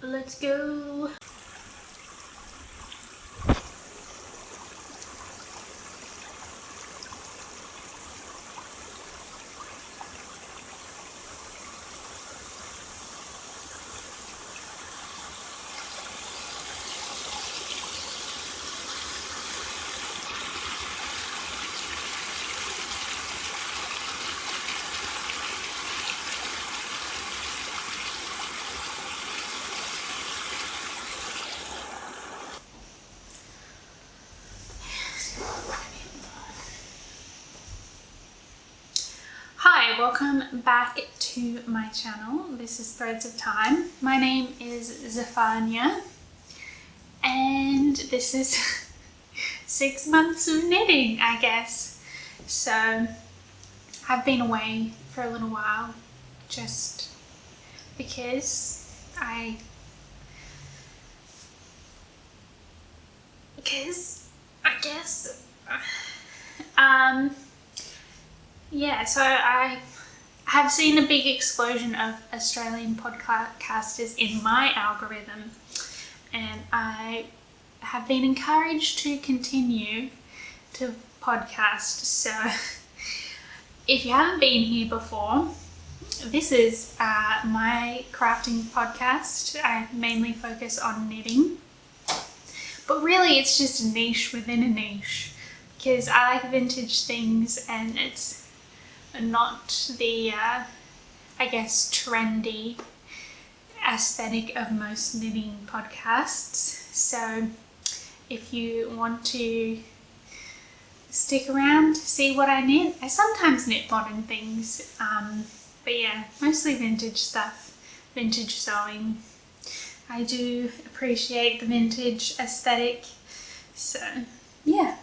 let's go. Hi, welcome back to my channel. This is Threads of Time. My name is Zephania and this is 6 months of knitting, I guess. So I've been away for a little while just because I guess. Yeah, so I have seen a big explosion of Australian podcasters in my algorithm, and I have been encouraged to continue to podcast. So if you haven't been here before, this is my crafting podcast. I mainly focus on knitting, but really it's just a niche within a niche because I like vintage things and it's not the, I guess, trendy aesthetic of most knitting podcasts. So if you want to stick around to see what I knit, I sometimes knit modern things, but yeah, mostly vintage stuff, vintage sewing. I do appreciate the vintage aesthetic, so yeah.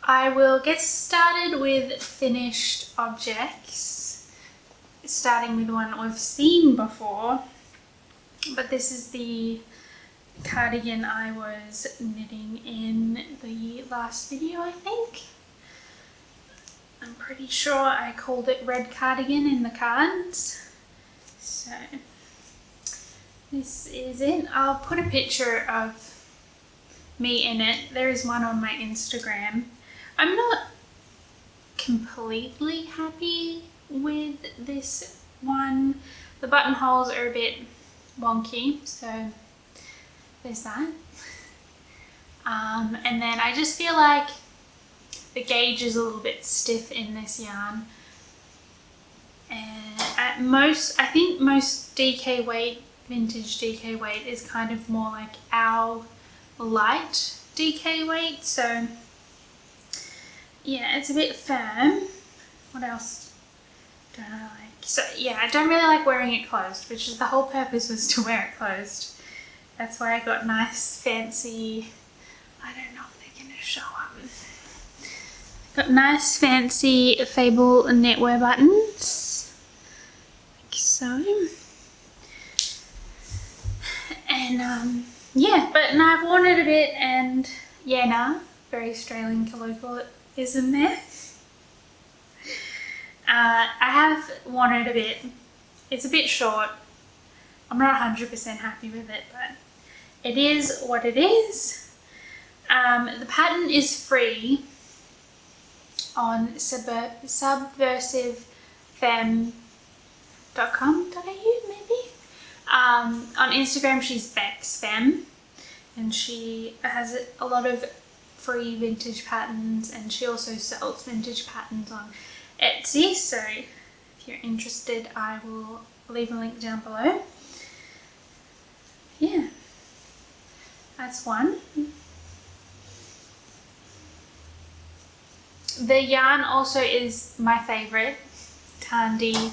I will get started with finished objects, starting with one we've seen before, but this is the cardigan I was knitting in the last video, I think. I'm pretty sure I called it red cardigan in the cards. So this is it. I'll put a picture of me in it. There is one on my Instagram. I'm not completely happy with this one. The buttonholes are a bit wonky, so there's that. And then I just feel like the gauge is a little bit stiff in this yarn. And at most, I think most DK weight, vintage DK weight is kind of more like our light DK weight, so yeah, it's a bit firm. What else don't I like? So yeah, I don't really like wearing it closed, which is the whole purpose, was to wear it closed. That's why I got nice fancy, I don't know if they're gonna show up. Got nice fancy Fable knitwear buttons, like so. And yeah, but now I've worn it a bit, and yeah, nah, very Australian colloquialism there. I have worn it a bit. It's a bit short. I'm not 100% happy with it, but it is what it is. The pattern is free on subversivefemme.com.au maybe. On Instagram she's BexFemme, and she has a lot of free vintage patterns, and she also sells vintage patterns on Etsy, so if you're interested I will leave a link down below. Yeah, that's one. The yarn also is my favourite, Tarndie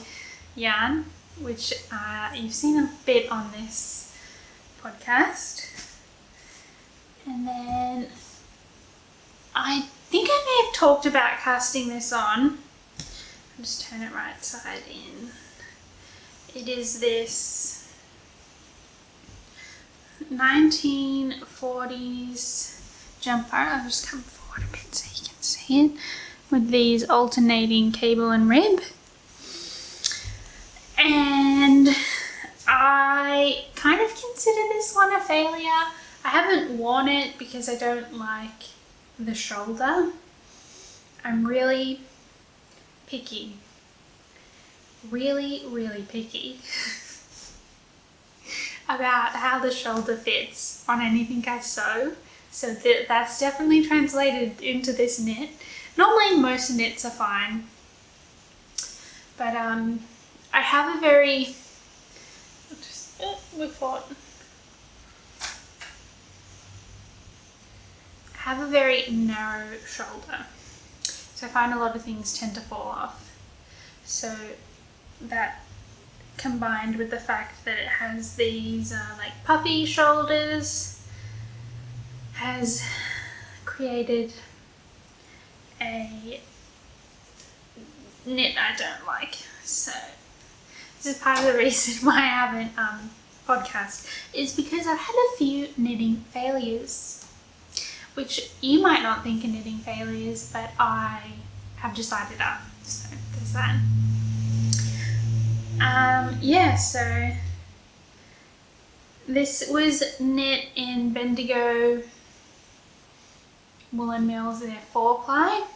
Yarn, which you've seen a bit on this podcast. And then I think I may have talked about casting this on. I'll just turn it right side in. It is this 1940s jumper. I'll just come forward a bit so you can see it, with these alternating cable and rib. And I kind consider this one a failure. I haven't worn it because I don't like the shoulder. I'm really picky. Really, really picky about how the shoulder fits on anything I sew. So that's definitely translated into this knit. Normally most knits are fine. But I have a very, I have a very narrow shoulder. So I find a lot of things tend to fall off. So that combined with the fact that it has these like puffy shoulders has created a knit I don't like. So this is part of the reason why I haven't podcast, is because I've had a few knitting failures, which you might not think are knitting failures, but I have decided are. So there's that. Yeah, so this was knit in Bendigo Woolen Mills, their 4-ply.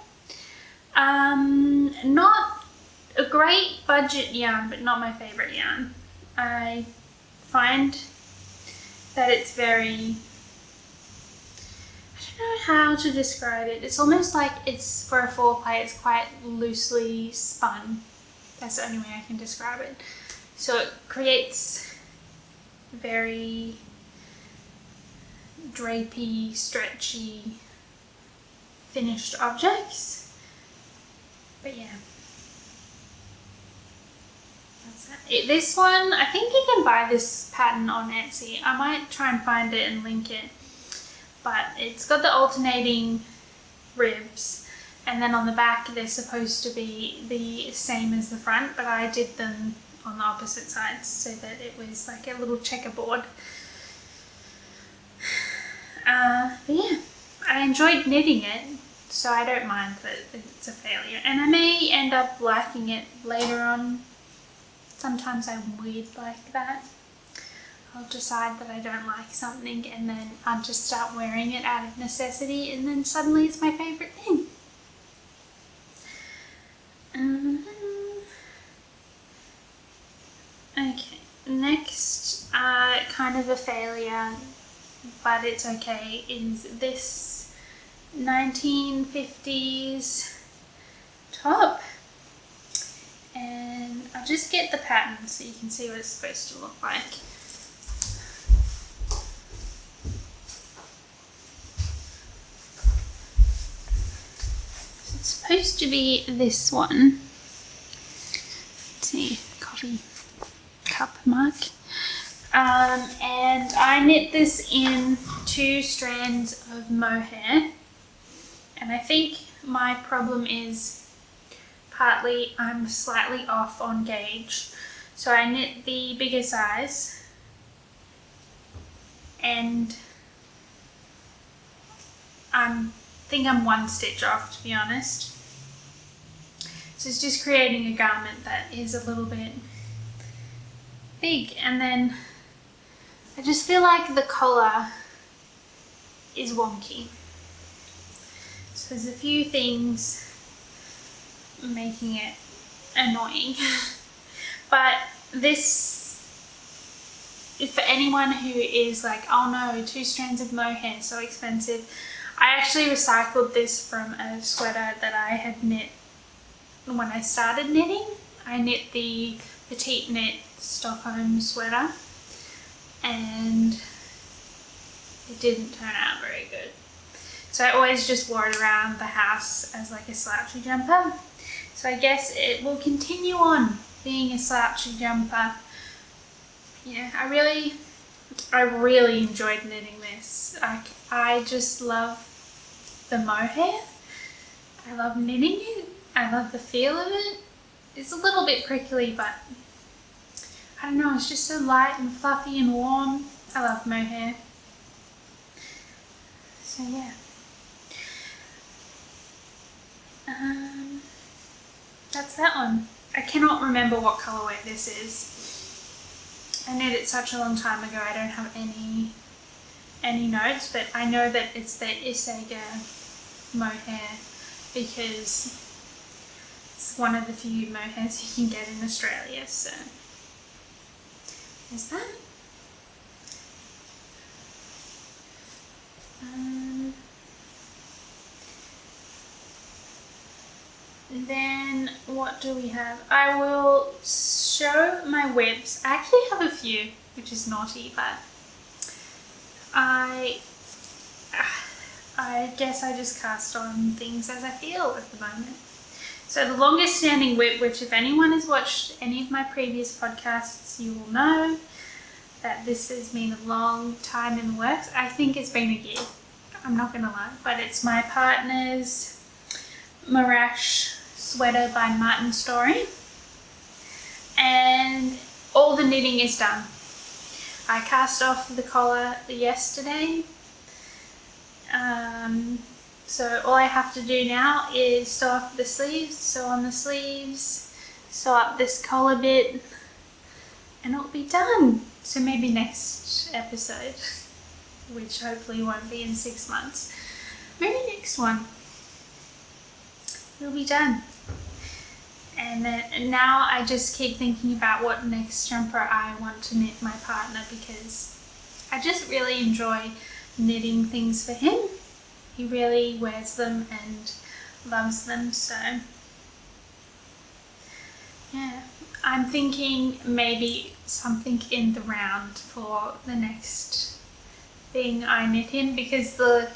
Not a great budget yarn, but not my favourite yarn. I find that it's very, I don't know how to describe it. It's almost like it's, for a 4-ply, it's quite loosely spun. That's the only way I can describe it. So it creates very drapey, stretchy, finished objects. But yeah. That's that. This one, I think you can buy this pattern on Etsy. I might try and find it and link it. But it's got the alternating ribs. And then on the back, they're supposed to be the same as the front, but I did them on the opposite sides so that it was like a little checkerboard. But yeah, I enjoyed knitting it, so I don't mind that it's a failure. And I may end up liking it later on. Sometimes I'm weird like that. I'll decide that I don't like something and then I'll just start wearing it out of necessity, and then suddenly it's my favourite thing. Okay, next, kind of a failure, but it's okay, is this 1950s top. And I'll just get the pattern so you can see what it's supposed to look like. It's supposed to be this one. Let's see, coffee cup mark. And I knit this in 2 strands of mohair. And I think my problem is partly I'm slightly off on gauge. So I knit the bigger size and I think I'm 1 stitch off, to be honest. So it's just creating a garment that is a little bit big, and then I just feel like the collar is wonky. So there's a few things making it annoying. But this is for anyone who is like, oh no, 2 strands of mohair, so expensive. I actually recycled this from a sweater that I had knit when I started knitting. I knit the Petite Knit Stockholm sweater and it didn't turn out very good. So I always just wore it around the house as like a slouchy jumper. So I guess it will continue on being a slouchy jumper. Yeah, I really enjoyed knitting this. I just love the mohair. I love knitting it. I love the feel of it. It's a little bit prickly, but I don't know, it's just so light and fluffy and warm. I love mohair. So yeah. That's that one. I cannot remember what colourway this is. I knit it such a long time ago, I don't have any notes, but I know that it's the Isaga Mohair because it's one of the few mohairs you can get in Australia, so there's that. Then what do we have? I will show my whips. I actually have a few, which is naughty, but I guess I just cast on things as I feel at the moment. So the longest standing whip, which if anyone has watched any of my previous podcasts, you will know that this has been a long time in the works. I think it's been a year, I'm not gonna lie, but it's my partner's Morash sweater by Martin Story, and all the knitting is done. I cast off the collar yesterday, so all I have to do now is sew up the sleeves, sew on the sleeves, sew up this collar bit, and it'll be done. So maybe next episode, which hopefully won't be in 6 months, maybe next one, it'll be done. And then now I just keep thinking about what next jumper I want to knit my partner, because I just really enjoy knitting things for him. He really wears them and loves them, so yeah. I'm thinking maybe something in the round for the next thing I knit him, because the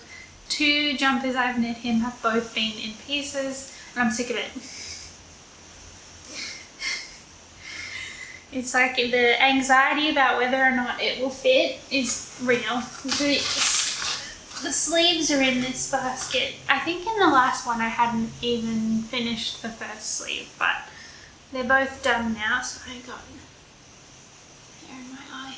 2 jumpers I've knit him have both been in pieces and I'm sick of it. It's like the anxiety about whether or not it will fit is real. The sleeves are in this basket. I think in the last one I hadn't even finished the first sleeve, but they're both done now, so I got hair in my eye.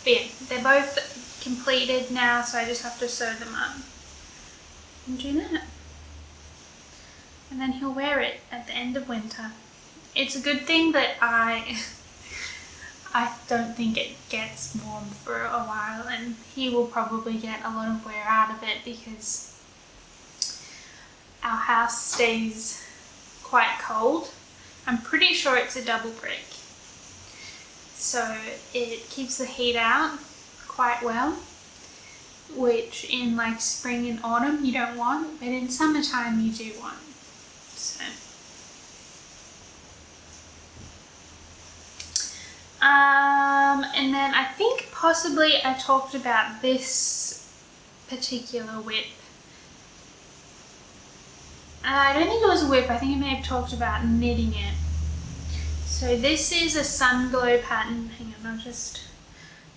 But yeah, they're both completed now, so I just have to sew them up and do that. And then he'll wear it at the end of winter. It's a good thing that I don't think it gets warm for a while, and he will probably get a lot of wear out of it because our house stays quite cold. I'm pretty sure it's a double brick, so it keeps the heat out quite well, which in like spring and autumn you don't want, but in summertime you do want. So and then I think possibly I talked about this particular whip. I don't think it was a whip, I think I may have talked about knitting it. So this is a Sun Glow pattern. Hang on, I'll just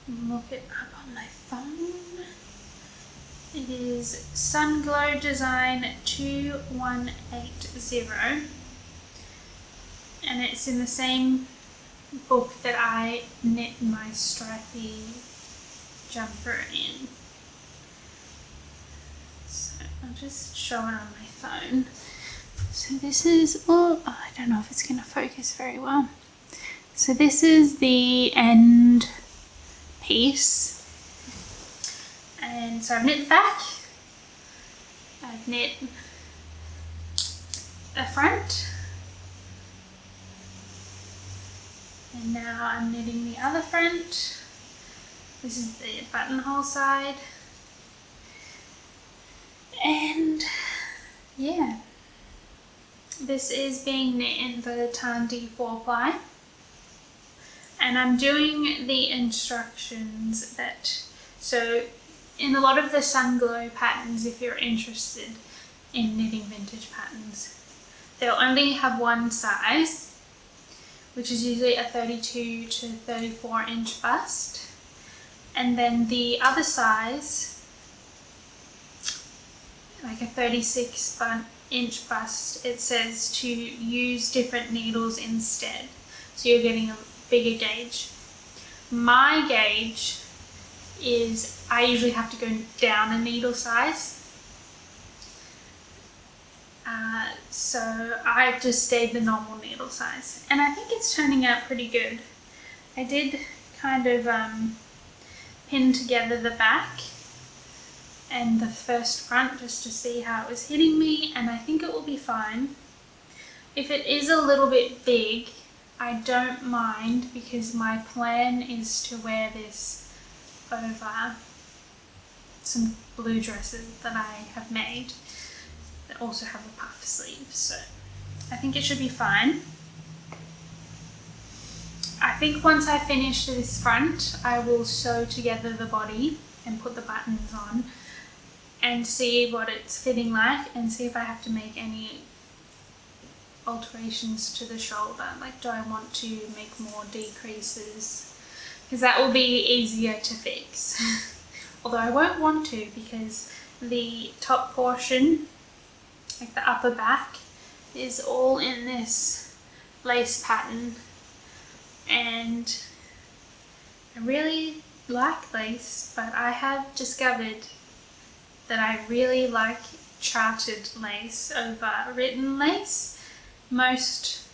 look it up on my phone. It is Sun Glow Design 2180, and it's in the same book that I knit my stripy jumper in. So I'll just show it on my phone. So this is, oh, I don't know if it's going to focus very well. So this is the end piece. And so I've knit the back, I've knit the front, and now I'm knitting the other front. This is the buttonhole side, and yeah, this is being knit in the Tarndie 4-ply, and I'm doing the instructions that, so in a lot of the Sun Glow patterns, if you're interested in knitting vintage patterns, they'll only have one size, which is usually a 32 to 34 inch bust, and then the other size, like a 36 inch bust, it says to use different needles instead, so you're getting a bigger gauge. My gauge is I usually have to go down a needle size. So I just stayed the normal needle size, and I think it's turning out pretty good. I did kind of pin together the back and the first front just to see how it was hitting me, and I think it will be fine. If it is a little bit big, I don't mind, because my plan is to wear this over some blue dresses that I have made that also have a puff sleeve, so I think it should be fine. I think once I finish this front, I will sew together the body and put the buttons on and see what it's fitting like, and see if I have to make any alterations to the shoulder. Like, do I want to make more decreases? Because that will be easier to fix. Although I won't want to, because the top portion, like the upper back, is all in this lace pattern, and I really like lace, but I have discovered that I really like charted lace over written lace. Most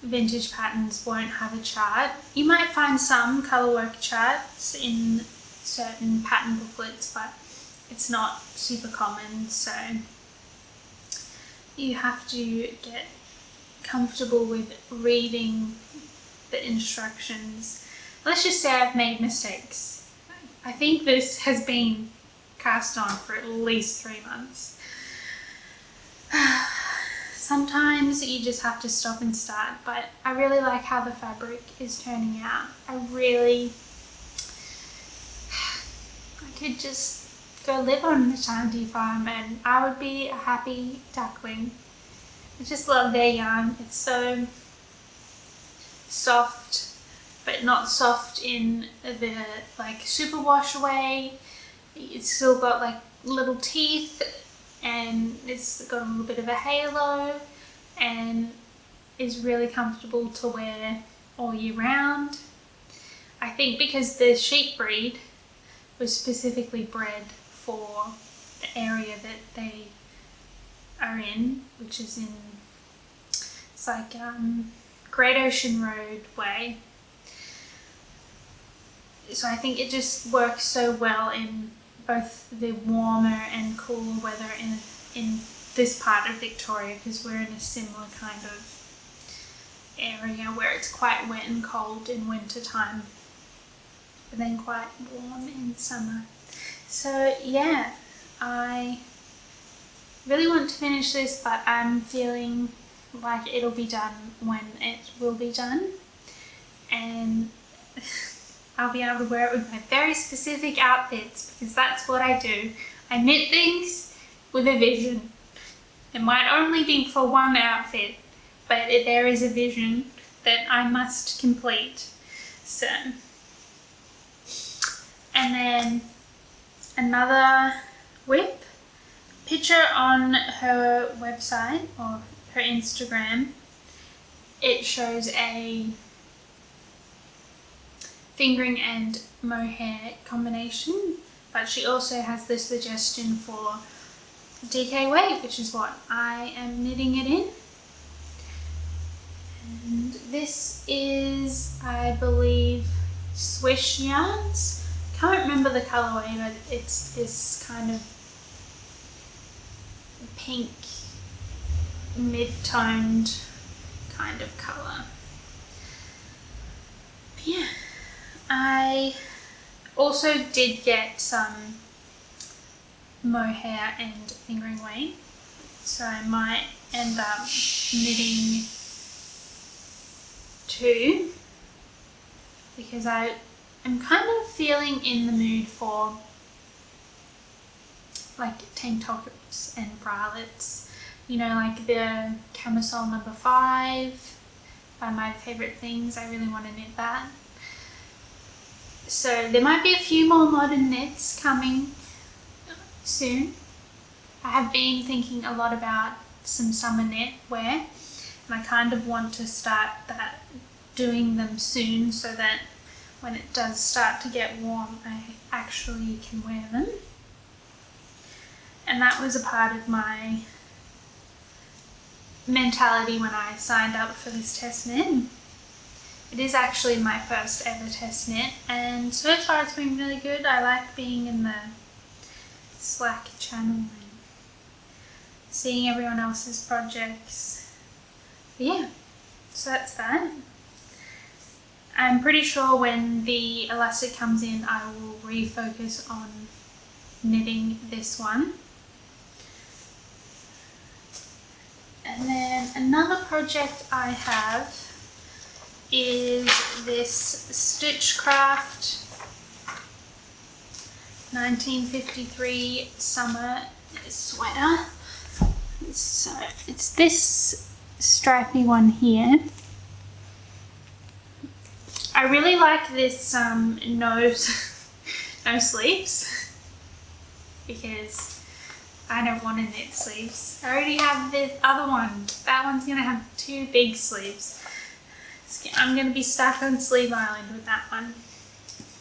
vintage patterns won't have a chart. You might find some colourwork charts in certain pattern booklets, but it's not super common, so you have to get comfortable with reading the instructions. Let's just say I've made mistakes. I think this has been cast on for at least 3 months. Sometimes you just have to stop and start, but I really like how the fabric is turning out. I could just go live on the Tarndie farm and I would be a happy duckling. I just love their yarn. It's so soft, but not soft in the like superwash way. It's still got like little teeth, and it's got a little bit of a halo, and is really comfortable to wear all year round. I think because the sheep breed was specifically bred for the area that they are in, which is in, it's like Great Ocean Road way. So I think it just works so well in both the warmer and cooler weather in this part of Victoria, because we're in a similar kind of area where it's quite wet and cold in winter time, but then quite warm in summer. So yeah, I really want to finish this, but I'm feeling like it'll be done when it will be done, and I'll be able to wear it with my very specific outfits, because that's what I do. I knit things with a vision. It might only be for one outfit, but there is a vision that I must complete. So, and then another whip picture on her website or her Instagram. It shows a fingering and mohair combination, but she also has the suggestion for DK weight, which is what I am knitting it in. And this is, I believe, Swish yarns. Can't remember the colorway, but it's this kind of pink, mid-toned kind of color. But yeah, I also did get some mohair and fingering weight, so I might end up knitting 2, because I am kind of feeling in the mood for like tank tops and bralettes, you know, like the camisole number 5 by My Favorite Things. I really want to knit that. So there might be a few more modern knits coming soon. I have been thinking a lot about some summer knitwear, and I kind of want to start doing them soon, so that when it does start to get warm, I actually can wear them. And that was a part of my mentality when I signed up for this test knit. It is actually my first ever test knit, and so far it's been really good. I like being in the Slack channel and seeing everyone else's projects. But yeah, so that's that. I'm pretty sure when the elastic comes in, I will refocus on knitting this one. And then another project I have is this Stitchcraft 1953 summer sweater. So it's this stripy one here. I really like this no sleeves because I don't want to knit sleeves. I already have the other one. That one's going to have 2 big sleeves. I'm going to be stuck on Sleeve Island with that one.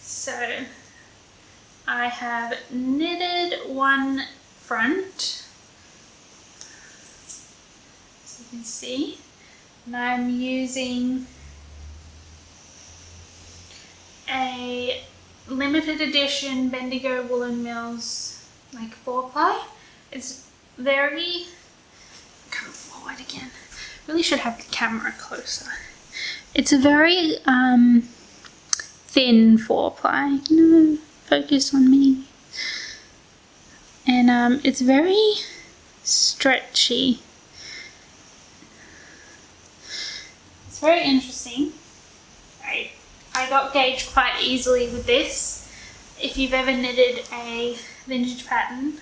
So I have knitted one front, so you can see, and I'm using a limited edition Bendigo Woolen Mills like 4-ply. It's very, come forward again, really should have the camera closer. It's a very thin 4-ply. No, focus on me. And it's very stretchy. It's very interesting. I got gauged quite easily with this. If you've ever knitted a vintage pattern,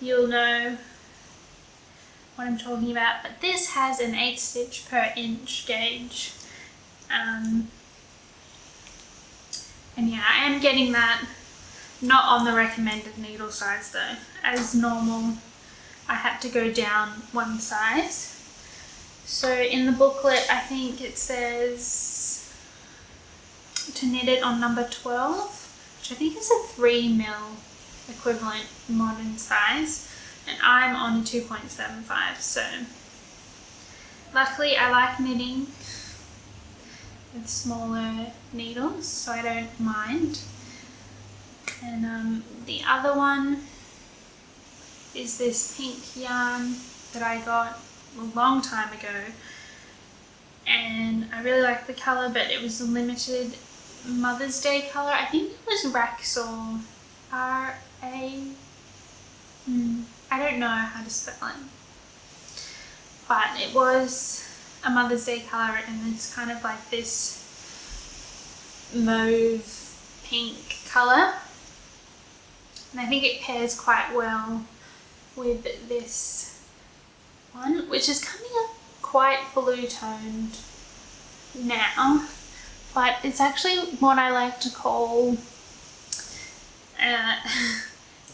you'll know what I'm talking about. But this has an 8 stitch per inch gauge. And yeah, I am getting that, not on the recommended needle size though. As normal, I had to go down 1 size. So in the booklet, I think it says to knit it on number 12, which I think is a 3mm equivalent modern size, and I'm on a 2.75, so luckily I like knitting with smaller needles, so I don't mind. And the other one is this pink yarn that I got a long time ago, and I really like the colour, but it was a limited Mother's Day colour. I think it was Raxor, R-A, I don't know how to spell it, but it was a Mother's Day colour, and it's kind of like this mauve pink colour, and I think it pairs quite well with this one, which is coming up quite blue toned now, but it's actually what I like to call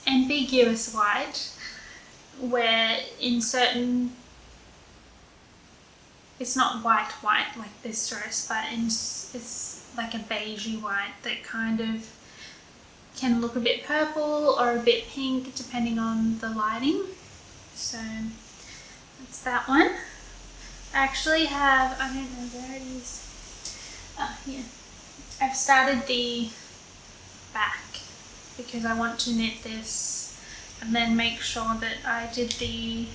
ambiguous white, where in certain, it's not white like this dress, but it's like a beigey white that kind of can look a bit purple or a bit pink depending on the lighting. So that's that one. I actually have, I don't know where it is. Here. I've started the back because I want to knit this and then make sure that I did the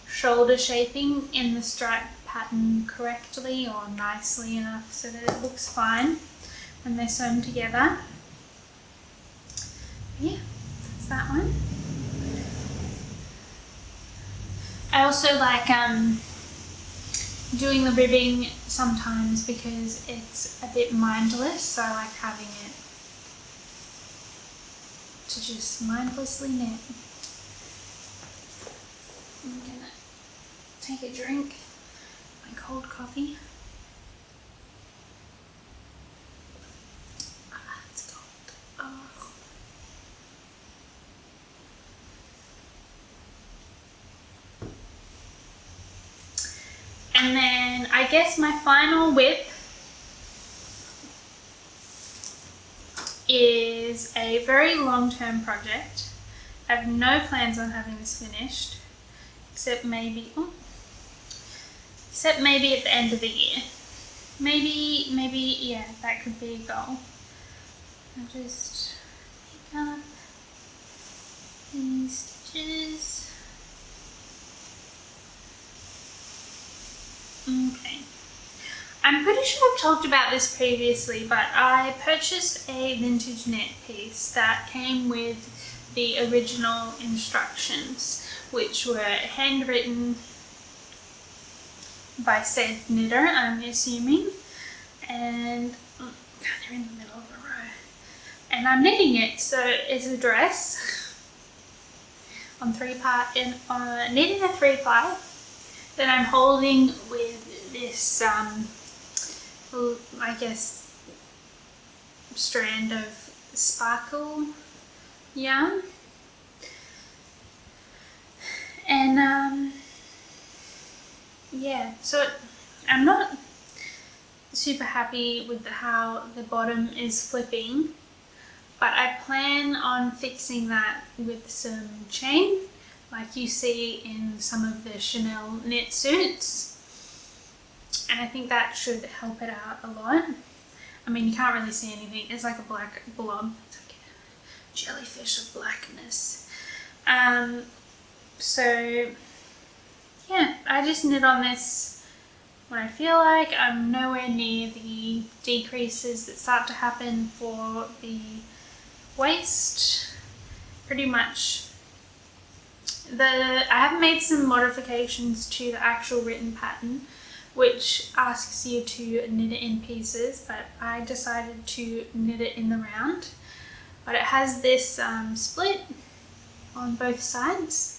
shoulder shaping in the stripe pattern correctly or nicely enough so that it looks fine when they're sewn together. Yeah, that's that one. I also like doing the ribbing sometimes because it's a bit mindless, so I like having it to just mindlessly knit. I'm gonna take a drink, my cold coffee. It's cold. Oh. And then I guess my final whip is a very long-term project. I have no plans on having this finished, except maybe at the end of the year. Maybe, yeah, that could be a goal. I'll just pick up these stitches. Okay. I'm pretty sure I've talked about this previously, but I purchased a vintage knit piece that came with the original instructions, which were handwritten by said knitter, I'm assuming, and they're in the middle of the row. And I'm knitting it, so it's a dress on knitting a 3-ply that I'm holding with this, I guess, strand of sparkle yarn. And yeah, so I'm not super happy with how the bottom is flipping, but I plan on fixing that with some chain, like you see in some of the Chanel knit suits, and I think that should help it out a lot. I mean, you can't really see anything, it's like a black blob, it's like a jellyfish of blackness. So yeah, I just knit on this when I feel like. I'm nowhere near the decreases that start to happen for the waist. Pretty much I have made some modifications to the actual written pattern, which asks you to knit it in pieces, but I decided to knit it in the round. But it has this split on both sides.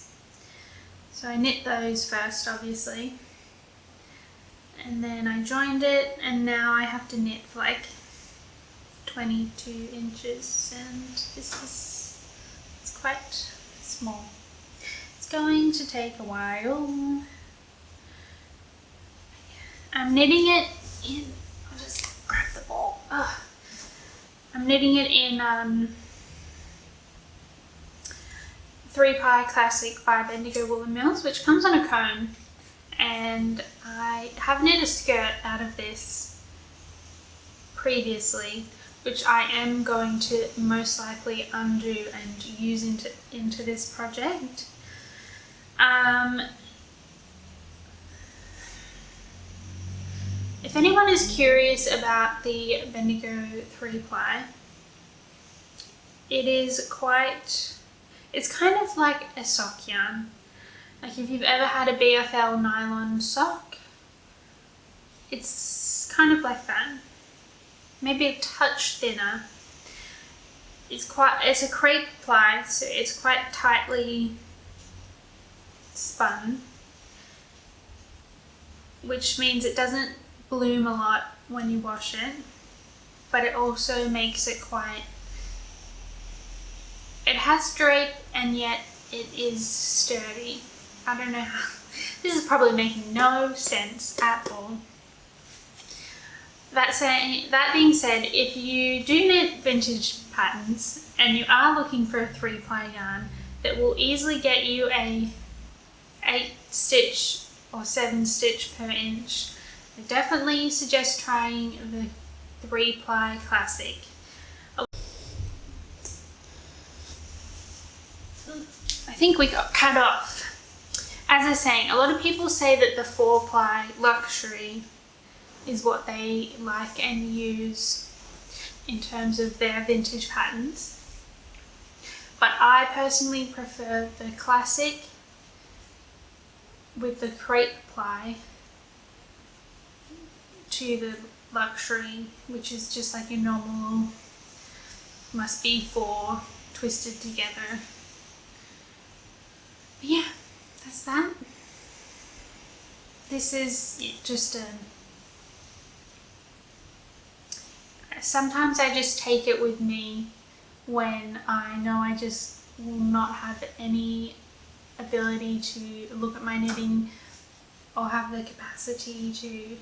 So I knit those first, obviously, and then I joined it, and now I have to knit for like 22 inches, and it's quite small. It's going to take a while. I'm knitting it in, I'll just grab the ball. Ugh. I'm knitting it in 3-ply Classic by Bendigo Woolen Mills, which comes on a cone, and I have knit a skirt out of this previously, which I am going to most likely undo and use into this project. If anyone is curious about the Bendigo 3-ply, it's kind of like a sock yarn. Like if you've ever had a BFL nylon sock, it's kind of like that. Maybe a touch thinner. It's a crepe ply, so it's quite tightly spun, which means it doesn't bloom a lot when you wash it, but it also makes it it has drape, and yet it is sturdy. I don't know how, this is probably making no sense at all. That being said, if you do knit vintage patterns and you are looking for a 3-ply yarn that will easily get you a 8-stitch or 7-stitch per inch, I definitely suggest trying the 3-ply Classic. I think we got cut off. As I was saying, a lot of people say that the 4-ply Luxury is what they like and use in terms of their vintage patterns. But I personally prefer the Classic with the crepe ply to the Luxury, which is just like your normal, must be 4 twisted together. But yeah, that's that. This is just sometimes I just take it with me when I know I just will not have any ability to look at my knitting or have the capacity to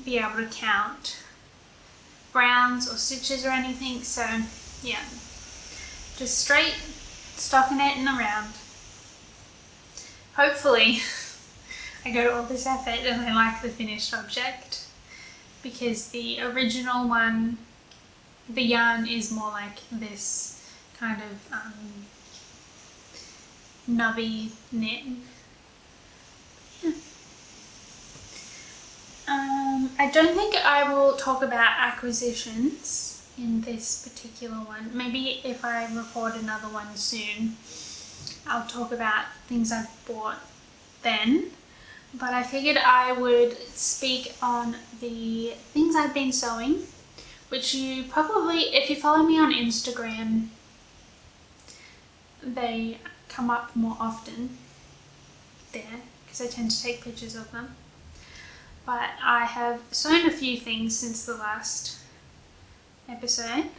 be able to count rounds or stitches or anything. So yeah, just straight stockinetting around. Hopefully I go to all this effort and I like the finished object, because the original one, the yarn is more like this kind of nubby knit. I don't think I will talk about acquisitions in this particular one. Maybe if I record another one soon, I'll talk about things I've bought then. But I figured I would speak on the things I've been sewing, which you probably, if you follow me on Instagram, they come up more often there because I tend to take pictures of them. But I have sewn a few things since the last episode.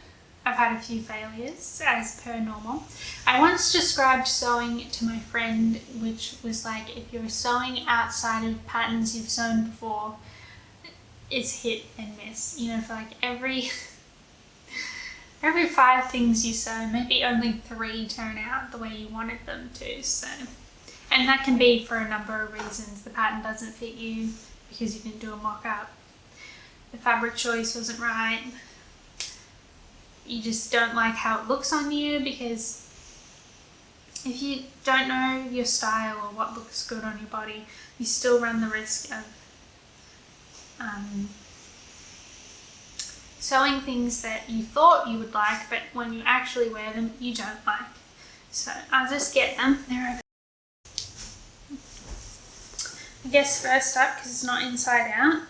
I've had a few failures, as per normal. I once described sewing to my friend, which was like, if you're sewing outside of patterns you've sewn before, it's hit and miss. You know, for like every 5 things you sew, maybe only 3 turn out the way you wanted them to. So, and that can be for a number of reasons. The pattern doesn't fit you because you didn't do a mock-up. The fabric choice wasn't right. You just don't like how it looks on you, because if you don't know your style or what looks good on your body, you still run the risk of sewing things that you thought you would like, but when you actually wear them, you don't like. So I'll just get them. They're over. I guess first up, because it's not inside out,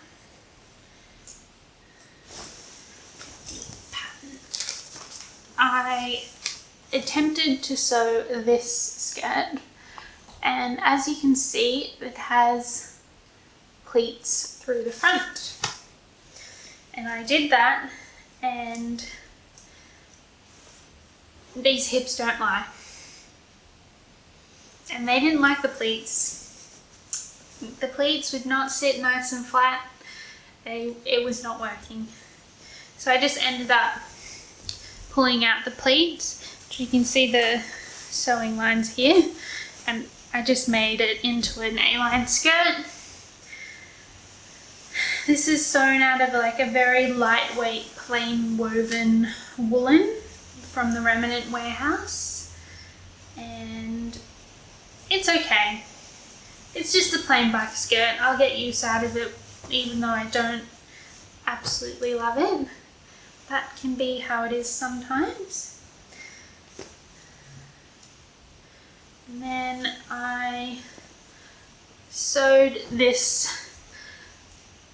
I attempted to sew this skirt, and as you can see, it has pleats through the front. And I did that, and these hips don't lie. And they didn't like the pleats. The pleats would not sit nice and flat. It was not working. So I just ended up pulling out the pleats. You can see the sewing lines here, and I just made it into an A-line skirt. This is sewn out of like a very lightweight plain woven woolen from the Remnant warehouse, and it's okay. It's just a plain black skirt. I'll get use out of it, even though I don't absolutely love it. That can be how it is sometimes. And then I sewed this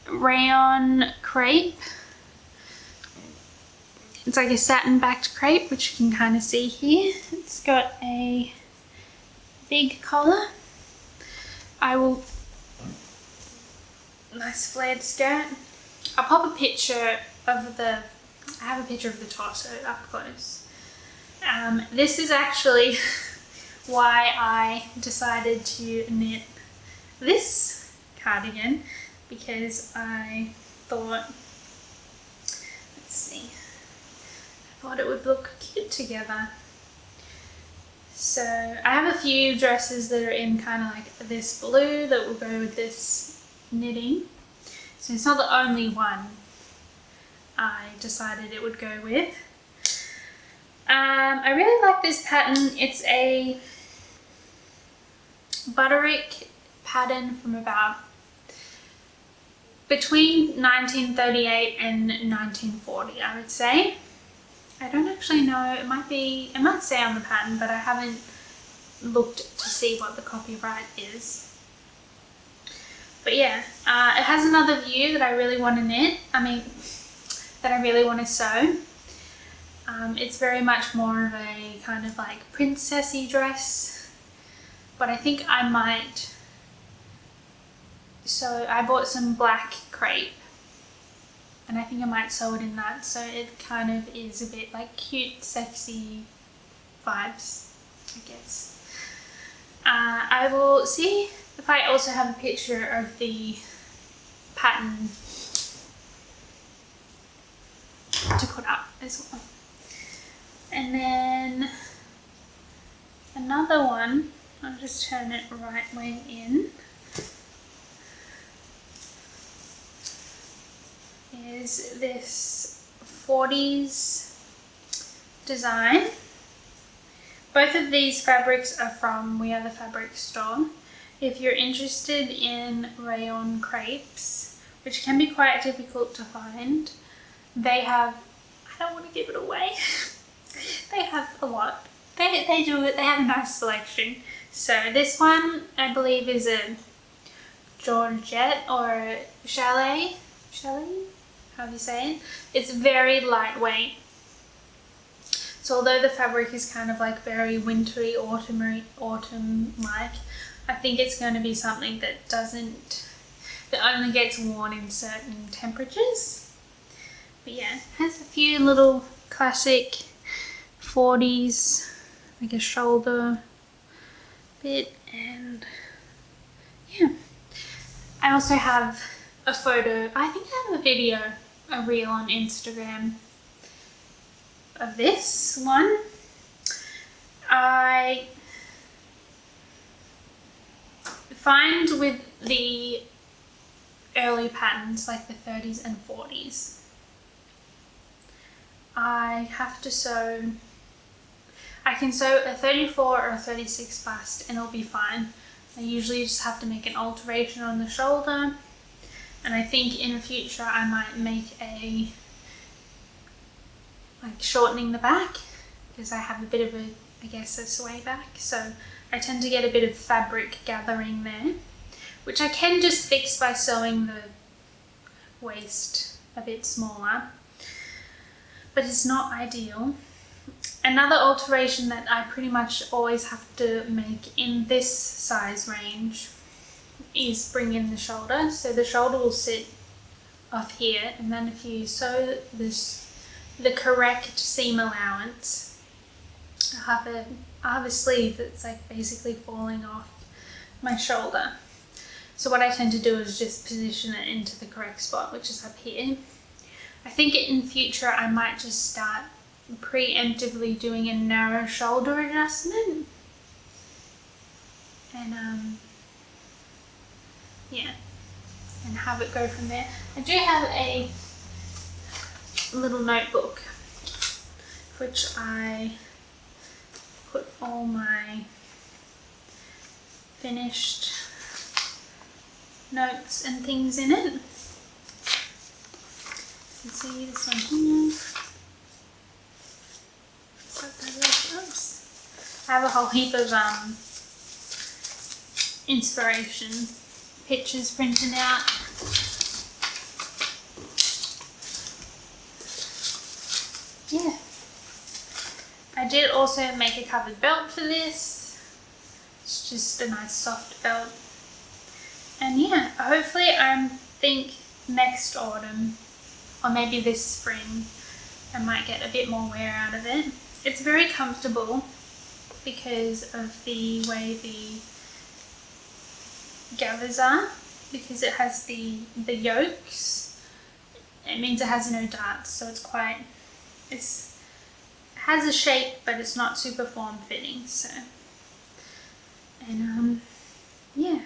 rayon crepe. It's like a satin backed crepe, which you can kind of see here. It's got a big collar. Nice flared skirt. I'll pop a picture of I have a picture of the torso up close. This is actually why I decided to knit this cardigan, because I thought, I thought it would look cute together. So I have a few dresses that are in kind of like this blue that will go with this knitting. So it's not the only one I decided it would go with. I really like this pattern. It's a butterick pattern from about between 1938 and 1940, I would say. I don't actually know, it might say on the pattern, but I haven't looked to see what the copyright is. But yeah, it has another view that I really want to knit, that I really want to sew. It's very much more of a kind of like princessy dress, but I think I might, so I bought some black crepe, and I think I might sew it in that, so it kind of is a bit like cute, sexy vibes, I guess. I will see if I also have a picture of the pattern to put up as well. And then Another one, I'll just turn it right way in, is this 40s design. Both of these fabrics are from We Are the Fabric store. If you're interested in rayon crepes, which can be quite difficult to find, they have, I don't want to give it away, they have a lot. They do it, they have a nice selection. So this one, I believe, is a Georgette or Chalet, how do you say it? It's very lightweight. So although the fabric is kind of like very wintry, autumn-like, I think it's going to be something that only gets worn in certain temperatures. But yeah, it has a few little classic 40s, like a shoulder bit, and yeah. I also have a photo, I think I have a video, a reel on Instagram of this one. I find with the early patterns, like the 30s and 40s, I have to sew, I can sew a 34 or a 36 bust and it'll be fine. I usually just have to make an alteration on the shoulder, and I think in the future I might make a like shortening the back, because I have a bit of a, I guess, a sway back, so I tend to get a bit of fabric gathering there, which I can just fix by sewing the waist a bit smaller, but it's not ideal. Another alteration that I pretty much always have to make in this size range is bring in the shoulder. So the shoulder will sit off here, and then if you sew the correct seam allowance, I have a sleeve that's like basically falling off my shoulder. So what I tend to do is just position it into the correct spot, which is up here. I think in future I might just start preemptively doing a narrow shoulder adjustment, and yeah, and have it go from there. I do have a little notebook which I put all my finished notes and things in it. You can see this one here. Oops. I have a whole heap of inspiration pictures printed out. Yeah. I did also make a covered belt for this. It's just a nice soft belt. And yeah, hopefully I think next autumn, or maybe this spring, I might get a bit more wear out of it. It's very comfortable because of the way the gathers are, because it has the yokes. It means it has no darts, so it's quite, it has a shape, but it's not super form fitting. So, and yeah,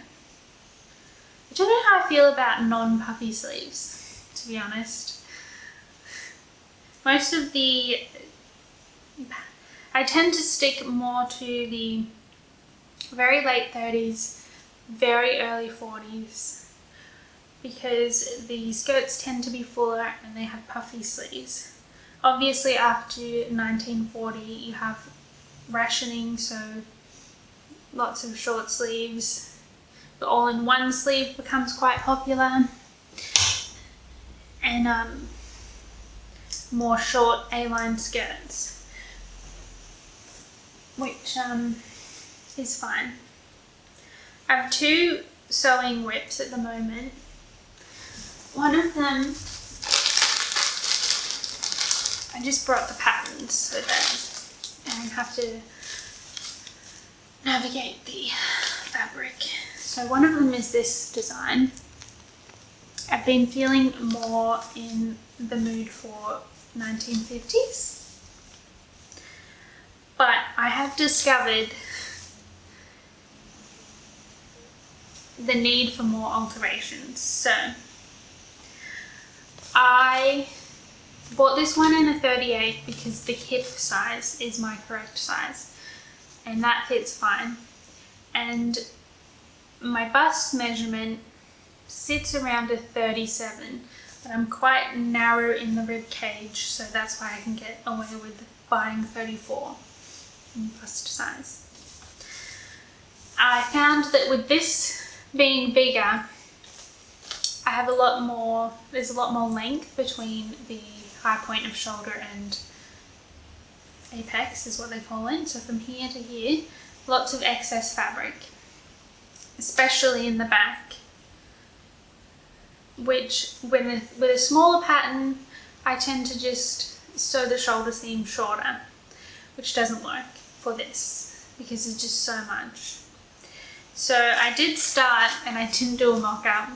I don't know how I feel about non-puffy sleeves, to be honest. Most of the, I tend to stick more to the very late 30s, very early 40s, because the skirts tend to be fuller and they have puffy sleeves. Obviously after 1940 you have rationing, so lots of short sleeves. The all-in-one sleeve becomes quite popular, and more short A-line skirts, which is fine. I have two sewing whips at the moment. One of them, I just brought the patterns so that I don't have to navigate the fabric. So one of them is this design. I've been feeling more in the mood for 1950s. But I have discovered the need for more alterations. So I bought this one in a 38 because the hip size is my correct size and that fits fine. And my bust measurement sits around a 37, but I'm quite narrow in the rib cage, so that's why I can get away with buying 34 in bust size. I found that with this being bigger, I have there's a lot more length between the high point of shoulder and apex is what they call it. So from here to here, lots of excess fabric, especially in the back, which with a smaller pattern, I tend to just sew the shoulder seam shorter, which doesn't work for this because it's just so much. So I did start, and I didn't do a mock-up,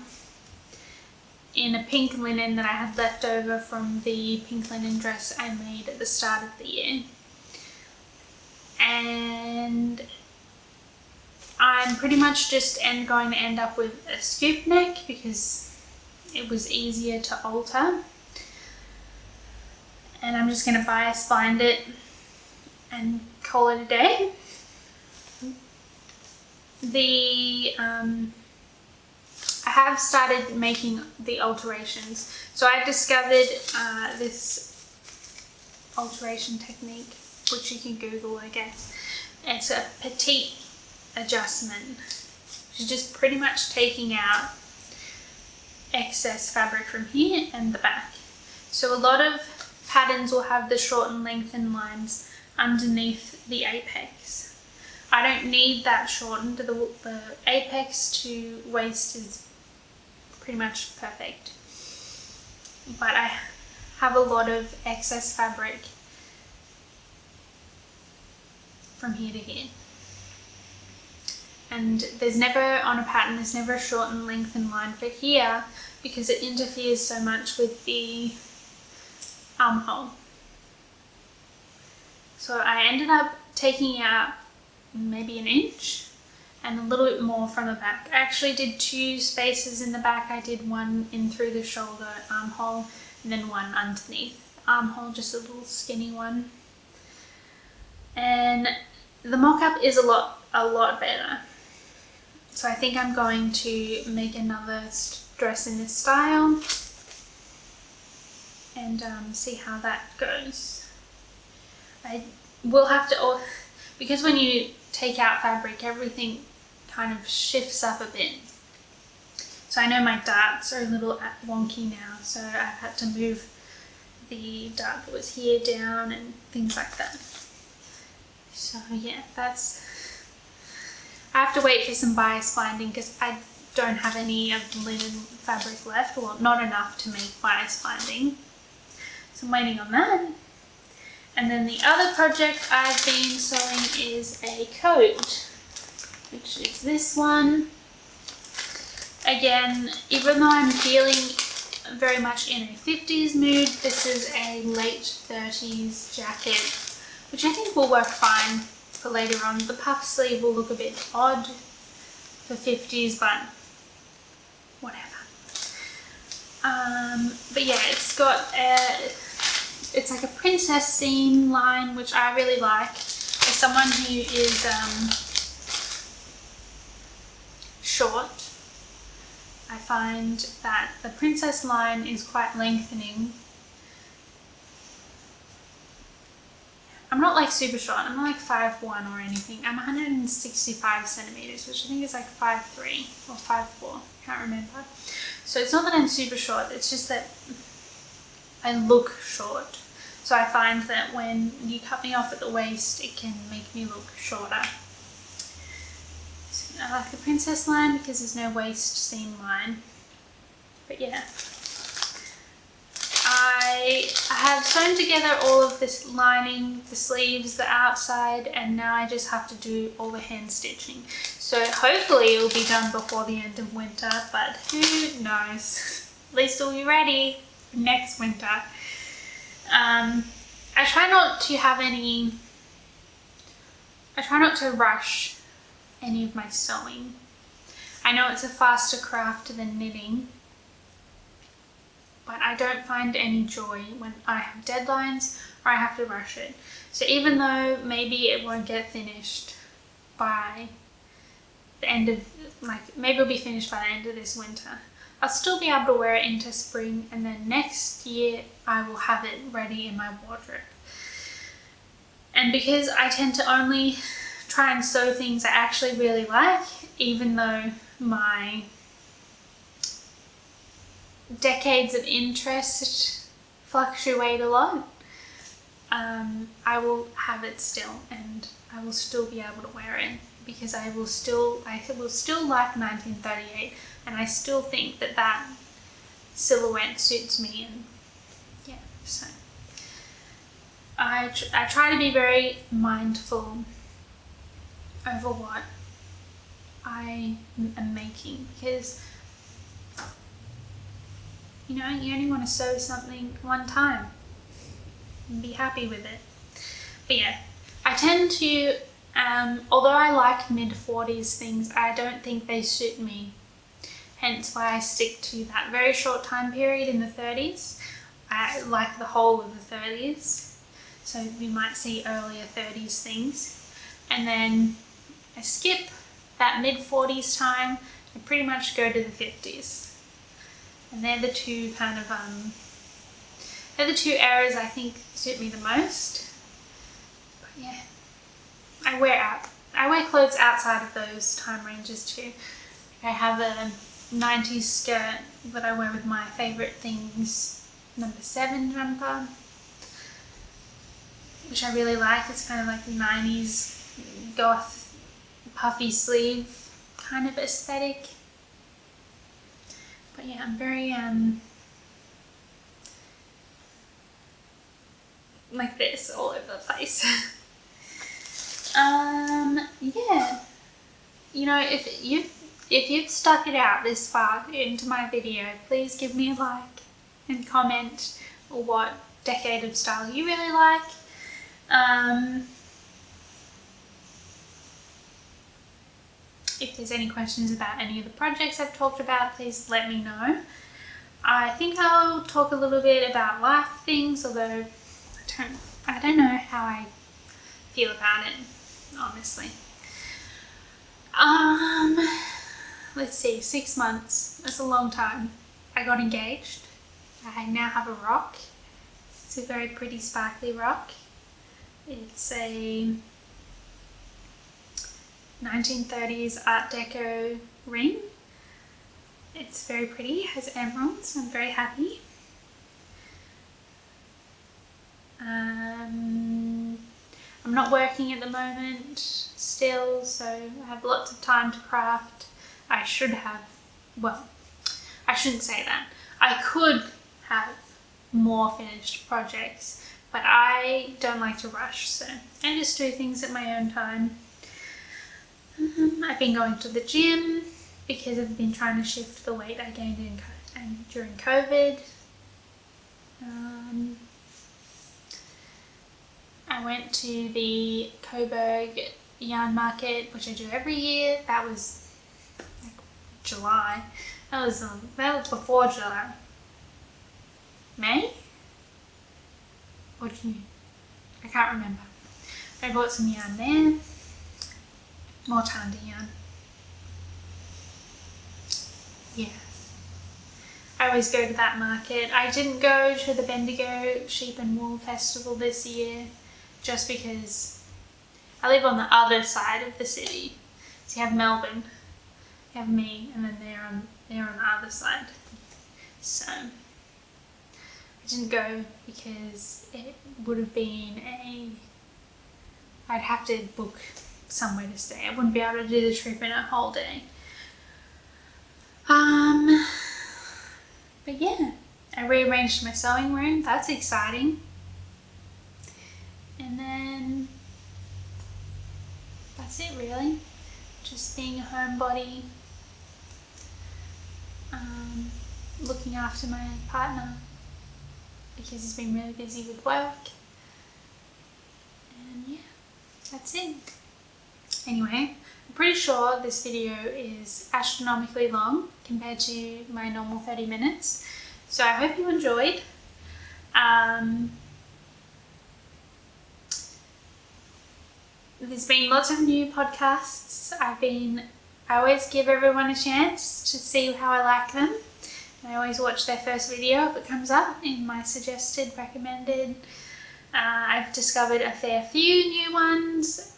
in a pink linen that I had left over from the pink linen dress I made at the start of the year. And I'm pretty much just going to end up with a scoop neck because it was easier to alter. And I'm just going to bias bind it and call it a day. I have started making the alterations. So I discovered this alteration technique, which you can Google, I guess. It's a petite adjustment, which is just pretty much taking out excess fabric from here and the back. So a lot of patterns will have the short and lengthened lines underneath the apex. I don't need that shortened. The apex to waist is pretty much perfect. But I have a lot of excess fabric from here to here. And there's never, on a pattern, there's never a short and lengthened line for here because it interferes so much with the armhole. So I ended up taking out maybe an inch and a little bit more from the back. I actually did 2 spaces in the back. I did one in through the shoulder armhole and then one underneath armhole, just a little skinny one. And the mock-up is a lot better. So I think I'm going to make another dress in this style and see how that goes. I will have to, because when you take out fabric, everything kind of shifts up a bit. So I know my darts are a little wonky now, so I've had to move the dart that was here down and things like that. So yeah, I have to wait for some bias binding because I don't have any of the linen fabric left, well, not enough to make bias binding. So I'm waiting on that. And then the other project I've been sewing is a coat, which is this one. Again, even though I'm feeling very much in a 50s mood, this is a late 30s jacket, which I think will work fine for later on. The puff sleeve will look a bit odd for 50s, but whatever. But yeah, it's got it's like a princess seam line, which I really like. As someone who is short, I find that the princess line is quite lengthening. I'm not like super short, I'm not like 5'1" or anything. I'm 165 centimeters, which I think is like 5'3" or 5'4", can't remember. So it's not that I'm super short, it's just that I look short. So I find that when you cut me off at the waist, it can make me look shorter. So I like the princess line because there's no waist seam line. But yeah. I have sewn together all of this lining, the sleeves, the outside, and now I just have to do all the hand stitching. So hopefully it will be done before the end of winter, but who knows? At least it'll be ready next winter. I try not to have any I try not to rush any of my sewing. I know it's a faster craft than knitting, but I don't find any joy when I have deadlines or I have to rush it. So even though maybe it won't get finished by the end of, like, maybe it'll be finished by the end of this winter, I'll still be able to wear it into spring, and then next year I will have it ready in my wardrobe. And because I tend to only try and sew things I actually really like, even though my decades of interest fluctuate a lot, I will have it still, and I will still be able to wear it because I will still like 1938, and I still think that that silhouette suits me. And yeah, so I try to be very mindful over what I am making, because you know, you only want to sew something one time and be happy with it. But yeah, I tend to, although I like mid-40s things, I don't think they suit me. Hence why I stick to that very short time period in the 30s. I like the whole of the 30s. So we might see earlier 30s things. And then I skip that mid-40s time and pretty much go to the 50s. And they're the two kind of, they're the two eras I think suit me the most. But yeah, I wear clothes outside of those time ranges too. I have a 90s skirt that I wear with my favourite things, number 7 jumper, which I really like. It's kind of like the 90s goth puffy sleeve kind of aesthetic. But yeah, I'm very like this all over the place. Yeah, you know, if you've stuck it out this far into my video, please give me a like and comment what decade of style you really like. If there's any questions about any of the projects I've talked about, please let me know. I think I'll talk a little bit about life things, although I don't know how I feel about it, honestly. Let's see, 6 months. That's a long time. I got engaged. I now have a rock. It's a very pretty sparkly rock. It's a 1930s Art Deco ring. It's very pretty, has emeralds. I'm very happy. I'm not working at the moment still, so I have lots of time to craft. I should have, well, I shouldn't say that. I could have more finished projects, but I don't like to rush, so I just do things at my own time. I've been going to the gym because I've been trying to shift the weight I gained during COVID. I went to the Coburg yarn market, which I do every year. That was like July. That was before July. May? Or June? I can't remember. I bought some yarn there. More Tarndie Yarn. Yeah. I always go to that market. I didn't go to the Bendigo Sheep and Wool Festival this year just because I live on the other side of the city. So you have Melbourne, you have me, and then they're on the other side. So I didn't go because it would have been I'd have to book somewhere to stay. I wouldn't be able to do the trip in a whole day. But yeah, I rearranged my sewing room. That's exciting. And then that's it really. Just being a homebody. Looking after my partner because he's been really busy with work. And yeah, that's it. Anyway, I'm pretty sure this video is astronomically long compared to my normal 30 minutes. So I hope you enjoyed. There's been lots of new podcasts. I always give everyone a chance to see how I like them. I always watch their first video if it comes up in my suggested, recommended. I've discovered a fair few new ones.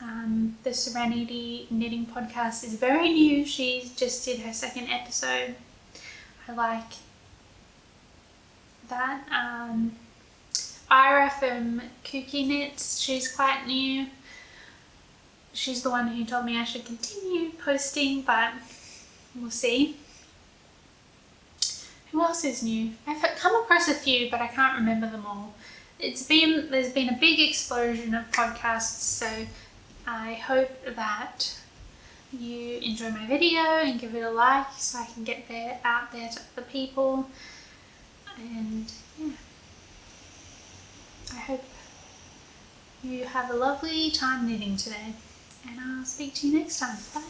The Serenity Knitting Podcast is very new. She just did her 2nd episode. I like that. Ira from Kooky Knits, she's quite new. She's the one who told me I should continue posting, but we'll see. Who else is new? I've come across a few, but I can't remember them all. There's been a big explosion of podcasts, so I hope that you enjoy my video and give it a like so I can get out there to other people. And yeah, I hope you have a lovely time knitting today, and I'll speak to you next time. Bye.